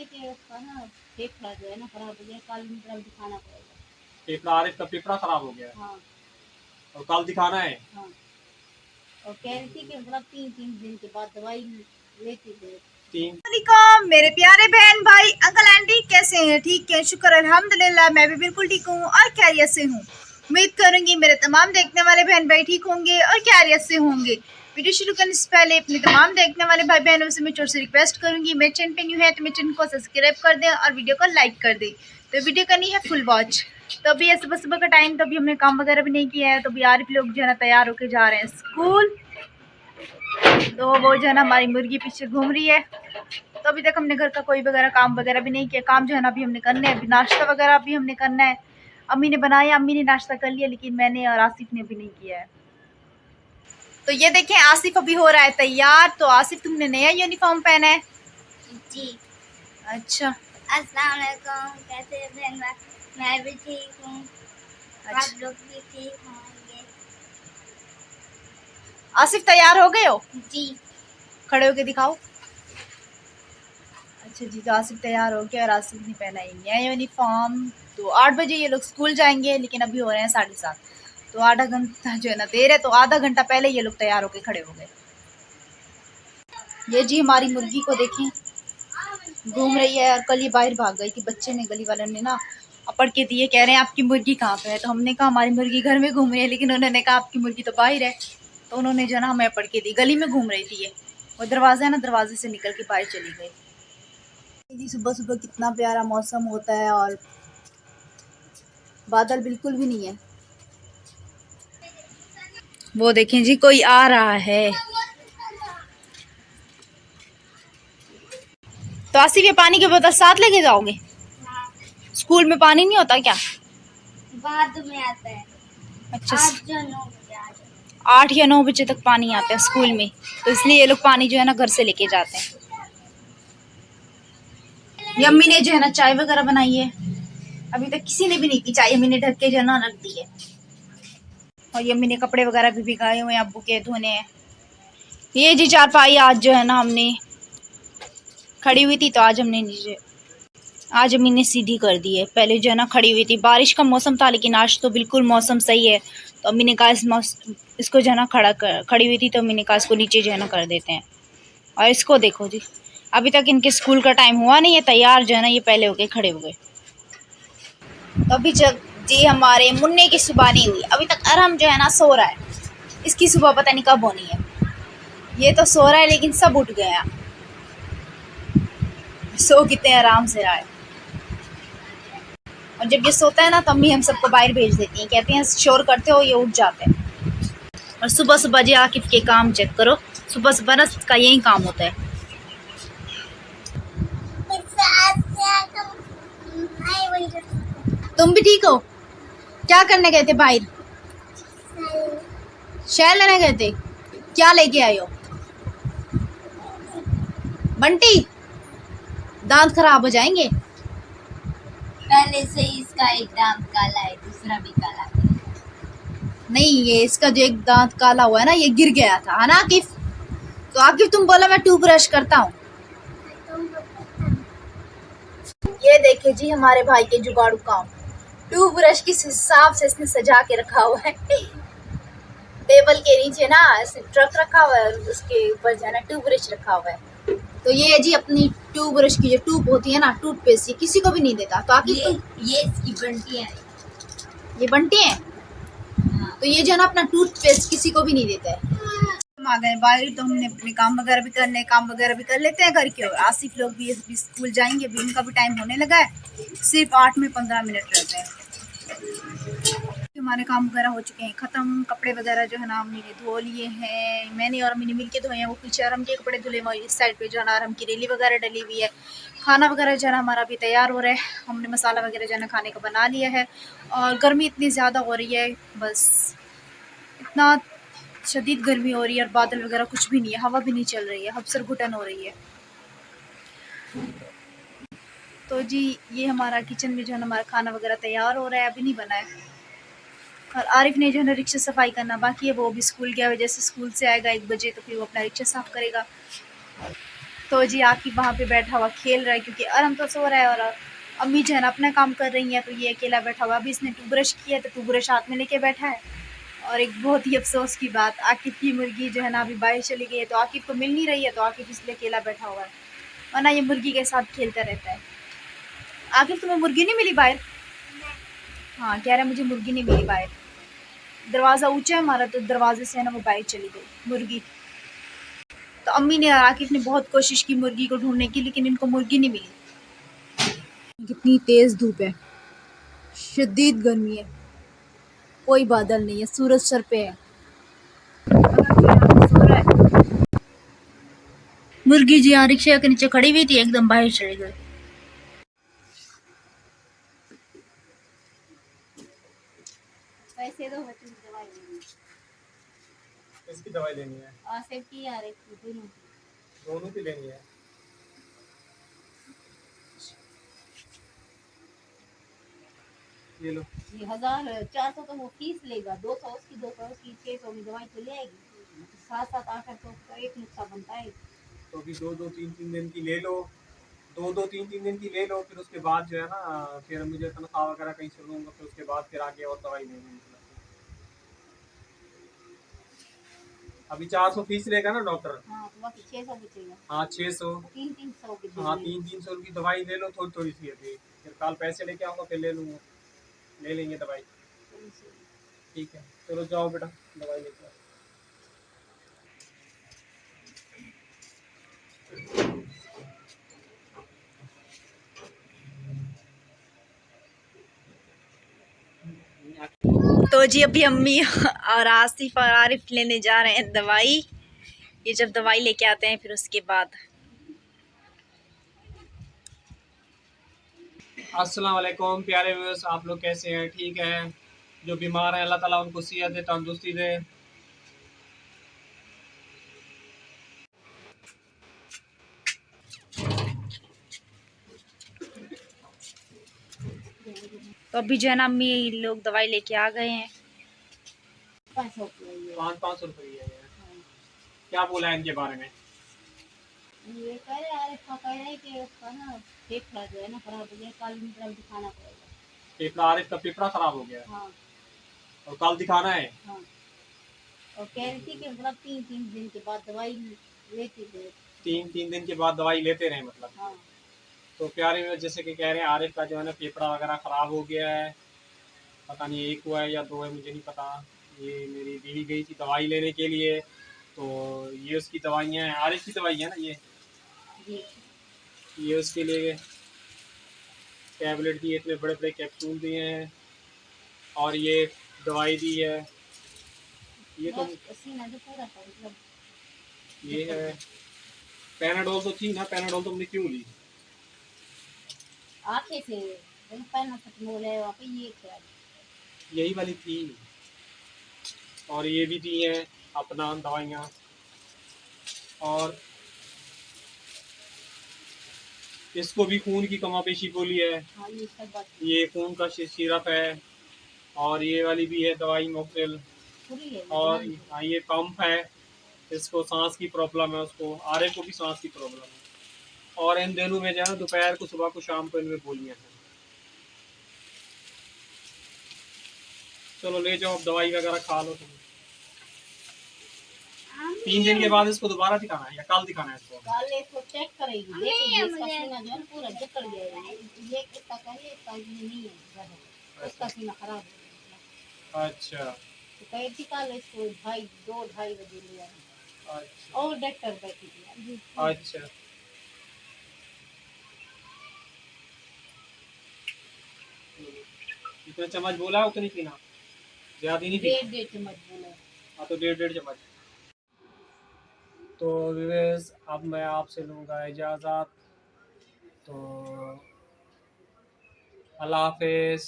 है कि उसका ना फेफड़ा जो है ना खराब हो गया, कल दिखाना पड़ेगा। फेफड़ा आरिफ का फेफड़ा खराब हो गया है। हाँ। और कल दिखाना है। हाँ। और कह रही थी कि मतलब 3 दिन के बाद दवाई लेती थे। मेरे प्यारे बहन भाई अंकल आंटी कैसे हैं? ठीक है, शुक्र अल्हम्दुलिल्लाह, मैं भी बिल्कुल ठीक हूँ और खैरियत से हूँ। उम्मीद करूंगी मेरे तमाम देखने वाले बहन भाई ठीक होंगे और खैरियत से होंगे। वीडियो शुरू करने से पहले अपने तमाम देखने वाले भाई बहनों से मैं छोटी सी रिक्वेस्ट करूंगी, मेरे चैनल पे न्यू है तो मेरे चैनल को सब्सक्राइब कर दें और वीडियो को लाइक कर दें। तो वीडियो करनी है फुल वॉच। तो अभी है सुबह सुबह का टाइम, तो अभी हमने काम वगैरह भी नहीं किया है, तो अभी आरिफ लोग जो है ना तैयार होकर जा रहे हैं स्कूल। तो वो जो है ना हमारी मुर्गी पीछे घूम रही है। तो अभी तक हमने घर का कोई वगैरह काम वगैरह भी नहीं किया। काम जो है ना अभी हमने करना है, अभी नाश्ता वगैरह भी हमने करना है। अम्मी ने बनाया, अम्मी ने नाश्ता कर लिया, लेकिन मैंने और आसिफ ने भी नहीं किया है। तो ये देखें आसिफ अभी हो रहा है तैयार। तो आसिफ तुमने नया यूनिफॉर्म पहना है? जी। अच्छा। अस्सलाम वालेकुम, कैसे बहन? मैं भी ठीक हूँ। अच्छा। आप लोग भी ठीक होंगे? आसिफ तैयार हो गए हो? जी। खड़े होके दिखाओ। अच्छा जी, तो आसिफ तैयार हो गया और आसिफ ने पहना है नया यूनिफॉर्म। तो 8 बजे ये लोग स्कूल जाएंगे, लेकिन अभी हो रहे हैं 7:30। तो आधा घंटा जो है ना देर है, तो आधा घंटा पहले ये लोग तैयार होके खड़े हो गए। ये जी हमारी मुर्गी को देखें, घूम रही है। और कल ये बाहर भाग गई थी, बच्चे ने, गली वालों ने ना अपड़ के दिए, कह रहे हैं आपकी मुर्गी कहाँ पे है। तो हमने कहा हमारी मुर्गी घर में घूम रही है, लेकिन उन्होंने कहा आपकी मुर्गी तो बाहर है। तो उन्होंने जो है ना हमें अपड़ के दी, गली में घूम रही थी ये। वो दरवाजा है ना, दरवाजे से निकल के बाहर चली गई। सुबह सुबह कितना प्यारा मौसम होता है और बादल बिल्कुल भी नहीं है। वो देखें जी, कोई आ रहा है। तो आसिफ ये पानी की बोतल साथ लेके जाओगे? हाँ। स्कूल में पानी नहीं होता क्या? बाद में आता है। अच्छा। 8 या 9 बजे तक पानी आता है स्कूल में, तो इसलिए ये लोग पानी जो है ना घर से लेके जाते हैं। ये अम्मी ने जो है ना चाय वगैरह बनाई है। अभी तक किसी ने भी नहीं पी चाय, अम्मी ने ढक के जो है ना रख दी है। और ये अम्मी ने कपड़े वगैरह भी भिगाए हुए हैं, अब्बू के धोने हैं। ये जी चारपाई आज जो है ना हमने खड़ी हुई थी, तो आज हमने नीचे, आज अम्मी ने सीधी कर दी है। पहले जो है ना खड़ी हुई थी, बारिश का मौसम था, लेकिन आज तो बिल्कुल मौसम सही है। तो अम्मी ने कहा इसको जो है ना खड़ी हुई थी, तो अम्मी ने कहा इसको नीचे जो है ना कर देते हैं। और इसको देखो जी, अभी तक इनके स्कूल का टाइम हुआ नहीं है, तैयार जो है ना ये पहले हो गए, खड़े हो गए। तो अभी जब जी हमारे मुन्ने की सुबह नहीं हुई, अभी तक अरहम जो है ना सो रहा है। इसकी सुबह पता नहीं कब होनी है। ये तो सो रहा है, लेकिन सब उठ गया। सो कितने आराम से रहा है। और जब ये सोता है ना, तो अम्मी हम सबको बाहर भेज देती हैं, कहते हैं शोर करते हो, ये उठ जाते हैं। और सुबह सुबह जी आकिफ के काम चेक करो, सुबह सुबह ना का यही काम होता है। तुम भी ठीक हो? क्या करने गए थे बाहर? शहर लेने गए थे? क्या लेके आए हो? बंटी, दांत खराब हो जाएंगे। पहले से ही इसका एक दांत काला है, दूसरा भी काला है। नहीं, ये इसका जो एक दांत काला हुआ है ना, ये गिर गया था, है ना आकिफ? तो आकिफ तुम बोला मैं टूथब्रश करता हूँ। ये देखे जी हमारे भाई के जुगाड़ू काम, टूथब्रश किस हिसाब से इसने सजा के रखा हुआ है। टेबल के नीचे ना ऐसे ट्रक रखा हुआ है, उसके ऊपर जो है ना टूथब्रश रखा हुआ है। तो ये जी अपनी टूथब्रश की जो ट्यूब होती है ना, टूथपेस्ट, ये किसी को भी नहीं देता। तो आकिफ ये इसकी बंटियां हैं। ये बंटे हैं। तो ये जो है ना अपना टूथपेस्ट किसी को भी नहीं देता है। हम आ गए बाहर, तो हमने अपने काम वगैरह भी करने, काम वगैरह भी कर लेते हैं घर के। और आसिफ लोग भी स्कूल जाएंगे, भी उनका भी टाइम होने लगा है, सिर्फ 8 में 15 मिनट रहते हैं। हमारे काम वगैरह हो चुके हैं ख़त्म। कपड़े वगैरह जो है ना अम्मी ने धो लिए हैं, मैंने और अम्मी ने मिलके धोए हैं। वो पीछे आराम के कपड़े धुले हुए, इस साइड पे जो है ना आराम की रेली वगैरह डली हुई है। खाना वगैरह जो है ना हमारा अभी तैयार हो रहा है, हमने मसाला वगैरह जो है ना खाने का बना लिया है। और गर्मी इतनी ज़्यादा हो रही है, बस इतना शदीद गर्मी हो रही है, और बादल वगैरह कुछ भी नहीं है, हवा भी नहीं चल रही है, हबसर घुटन हो रही है। तो जी ये हमारा किचन में जो है ना हमारा खाना वगैरह तैयार हो रहा है, अभी नहीं बना है। और आरिफ ने जो है ना रिक्शा सफाई करना बाकी है, वो भी स्कूल गया है। जैसे स्कूल से आएगा 1 बजे, तो फिर वो अपना रिक्शा साफ़ करेगा। तो जी आकिब वहाँ पे बैठा हुआ खेल रहा है क्योंकि अरम तो सो रहा है और अम्मी जो है ना अपना काम कर रही हैं, तो ये अकेला बैठा हुआ। अभी इसने टूथब्रश किया तो टूथब्रश हाथ में लेके बैठा है। और एक बहुत ही अफसोस की बात, आकिब की मुर्गी जो है ना अभी बाहर चली गई है, तो आकिब को मिल नहीं रही है, तो आकिब इसलिए अकेला बैठा हुआ है, वरना ये मुर्गी के साथ खेलता रहता है। आकिब तुम्हें मुर्गी नहीं मिली बाहर? हाँ, कह रहा है मुझे मुर्गी नहीं मिली बाहर। दरवाज़ा ऊंचा है हमारा, तो दरवाजे से है ना वो बाहर चली गई मुर्गी। तो अम्मी ने और आकिब ने बहुत कोशिश की मुर्गी को ढूंढने की, लेकिन इनको मुर्गी नहीं मिली। कितनी तेज़ धूप है, शदीद गर्मी है, कोई बादल नहीं है, सूरज सर पे है। मुर्गी जी यहाँ रिक्शा के नीचे खड़ी हुई थी, एकदम बाहर चली गई। पैसे दो, बच्चों की दवाई लेनी इसकी दवाई लेनी है, है। आसिफ की यार एक की, दोनों की। दोनों की लेनी है। ये लो। ये 1400 तो वो फीस लेगा, 200 उसकी, 200 उसकी, 600 की दवाई तो ले आएगी। 700-800 का एक नुस्खा बनता है। तो अभी 2-2 3-3 दिन की ले लो, 2-2 3-3 दिन की ले लो, फिर उसके बाद जो है ना, फिर मुझे तनख्वाह वगैरह कहीं से लूंगा, फिर उसके बाद फिर आगे और दवाई लेनी है। अभी 400 फीस लेगा ना डॉक्टर। हाँ, तो बाकी 600 बचेगा। हाँ 600। 300 की हाँ दवाई। 300 की दवाई ले लो, थोड़ी थोड़ी सी अभी, फिर कल पैसे लेके आऊँगा, फिर ले लूँगा, ले लेंगे दवाई। ठीक है, चलो जाओ बेटा, दवाई लेके आओ। तो जी अभी अम्मी और आसिफ और आरिफ लेने जा रहे हैं दवाई। ये जब दवाई लेके आते हैं फिर उसके बाद। अस्सलाम वालेकुम प्यारे व्यूअर्स, आप लोग कैसे हैं? ठीक है। जो बीमार हैं अल्लाह ताला उनको सेहत दे, तंदुरुस्ती दे। तो अभी जो है ना अम्मी लोग दवाई लेके आ गए हैं। 500 की है ये। 500 रुपये है। क्या बोला है इनके बारे में? ये कह रहे आरिफ का कह रहे हैं कि उसका ना फेफड़ा जो है ना खराब हो गया, कल मतलब दिखाना पड़ेगा। फेफड़ा, आरिफ का फेफड़ा खराब हो गया है हाँ और कल दिखाना है। हाँ। और कह रही थी कि मतलब 3-3 दिन के बाद दवाई लेती थे। 3-3 दिन के बाद दवाई लेते रहे मतलब। हाँ तो प्यारे व्यूअर्स, जैसे कि कह रहे हैं आरिफ का जो है ना फेफड़ा वगैरह ख़राब हो गया है। पता नहीं एक हुआ है या दो है, मुझे नहीं पता। ये मेरी बीवी गई थी दवाई लेने के लिए, तो ये उसकी दवाइयाँ हैं, आरिफ की दवाई है ना ये। जी। ये उसके लिए टैबलेट दिए, इतने बड़े बड़े कैप्सूल दिए हैं, और ये दवाई दी है। ये तो बस सीना जो पूरा था मतलब। ये है पैनाडोल, तो थी ना पैनाडोल, तुमने क्यों ली? आंखें से पहना मोल है वहाँ पे, ये क्या है? यही वाली थी। और ये भी दी हैं अपना दवाइयाँ, और इसको भी खून की कमापेशी बोली है। हाँ ये सब बात ये खून का सिरप है, और ये वाली भी है दवाई मोक्सिल, पूरी है। और हाँ ये पंप है। इसको सांस की प्रॉब्लम है, उसको आरिफ को भी सांस की प्रॉब्लम है। और इन दिनों में जो है ना, दोपहर को, सुबह को, शाम को इनमें गोलियाँ हैं। चलो ले जाओ, अब दवाई वगैरह खा लो तुम। 3 दिन के बाद इसको दोबारा दिखाना है या कल दिखाना है इसको? कल इसको चेक करेगी, देखेगी इसका सीना जो है ना पूरा जकड़ गया है। ये इसका कहिए, इसका ये नहीं है ज्यादा, इसका सीना खराब हो गया। अच्छा तो कही थी कल इसको 2-2:30 बजे ले आए। अच्छा और डॉक्टर बैठी थी। अच्छा। जितना चम्मच बोला है उतनी पीना, ज्यादा नहीं पीना। 1.5 चम्मच बोला। हाँ तो 1.5 चम्मच। तो व्यूअर्स, अब मैं आपसे लूँगा इजाज़त, तो अल्लाह हाफिज़।